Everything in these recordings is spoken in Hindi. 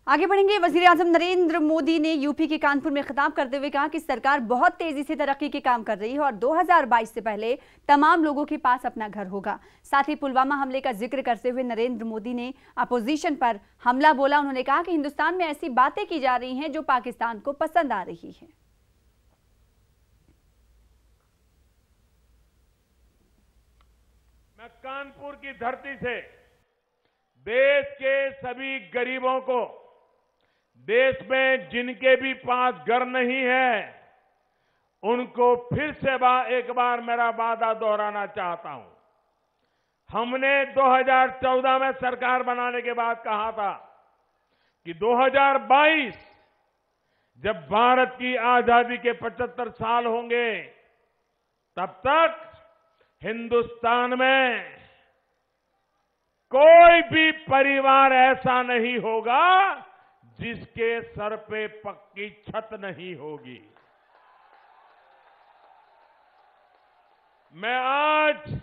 आगे बढ़ेंगे। वजीर-ए-आजम नरेंद्र मोदी ने यूपी के कानपुर में खिताब करते हुए कहा कि सरकार बहुत तेजी से तरक्की के काम कर रही है और 2022 से पहले तमाम लोगों के पास अपना घर होगा। साथ ही पुलवामा हमले का जिक्र करते हुए नरेंद्र मोदी ने अपोजिशन पर हमला बोला। उन्होंने कहा कि हिंदुस्तान में ऐसी बातें की जा रही हैं जो पाकिस्तान को पसंद आ रही है। मैं कानपुर की धरती से देश के सभी गरीबों को, देश में जिनके भी पास घर नहीं है, उनको फिर से एक बार मेरा वादा दोहराना चाहता हूं। हमने 2014 में सरकार बनाने के बाद कहा था कि 2022 जब भारत की आजादी के 75 साल होंगे, तब तक हिंदुस्तान में कोई भी परिवार ऐसा नहीं होगा जिसके सर पे पक्की छत नहीं होगी। मैं आज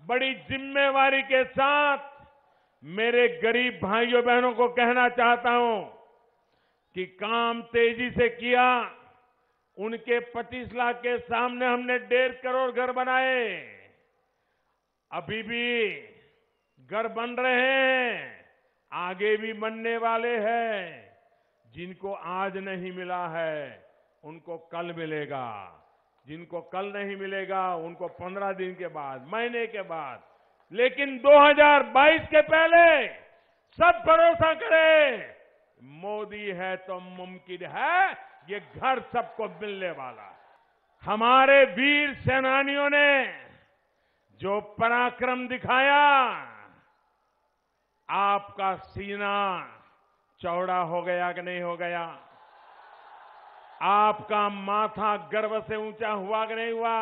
बड़ी जिम्मेवारी के साथ मेरे गरीब भाइयों बहनों को कहना चाहता हूं कि काम तेजी से किया। उनके 25 लाख के सामने हमने 1.5 करोड़ घर बनाए। अभी भी घर बन रहे हैं, आगे भी बनने वाले हैं। जिनको आज नहीं मिला है उनको कल मिलेगा, जिनको कल नहीं मिलेगा उनको 15 दिन के बाद, महीने के बाद, लेकिन 2022 के पहले सब भरोसा करें, मोदी है तो मुमकिन है ये घर सबको मिलने वाला है। हमारे वीर सेनानियों ने जो पराक्रम दिखाया, आपका सीना चौड़ा हो गया कि नहीं हो गया? आपका माथा गर्व से ऊंचा हुआ कि नहीं हुआ?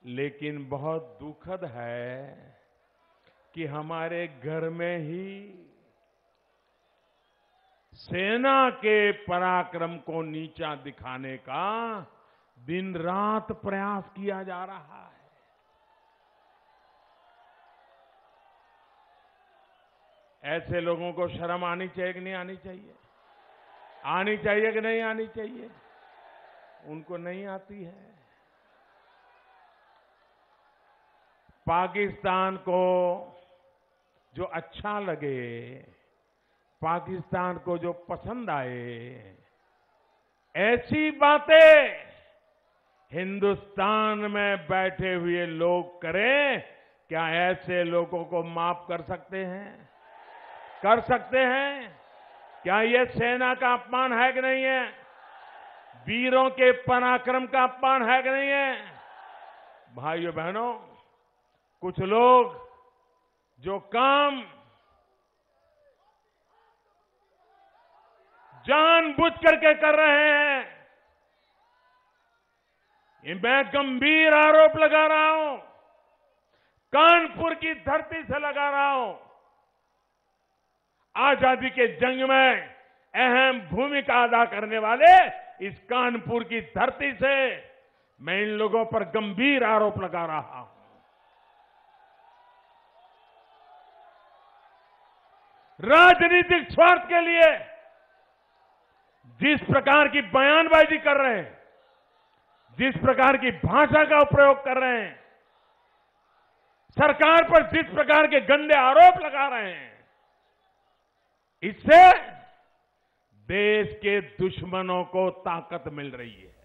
लेकिन बहुत दुखद है कि हमारे घर में ही सेना के पराक्रम को नीचा दिखाने का दिन रात प्रयास किया जा रहा है। ऐसे लोगों को शर्म आनी चाहिए कि नहीं आनी चाहिए? आनी चाहिए कि नहीं आनी चाहिए? उनको नहीं आती है। पाकिस्तान को जो अच्छा लगे, पाकिस्तान को जो पसंद आए, ऐसी बातें हिंदुस्तान में बैठे हुए लोग करें। क्या ऐसे लोगों को माफ कर सकते हैं? कर सकते हैं? क्या ये सेना का अपमान है कि नहीं है? वीरों के पराक्रम का अपमान है कि नहीं है? भाइयों बहनों, कुछ लोग जो काम जानबूझ करके कर रहे हैं, ये मैं गंभीर आरोप लगा रहा हूं, कानपुर की धरती से लगा रहा हूं। आजादी के जंग में अहम भूमिका अदा करने वाले इस कानपुर की धरती से मैं इन लोगों पर गंभीर आरोप लगा रहा हूं। राजनीतिक स्वार्थ के लिए जिस प्रकार की बयानबाजी कर रहे हैं, जिस प्रकार की भाषा का प्रयोग कर रहे हैं, सरकार पर जिस प्रकार के गंदे आरोप लगा रहे हैं, इससे देश के दुश्मनों को ताकत मिल रही है।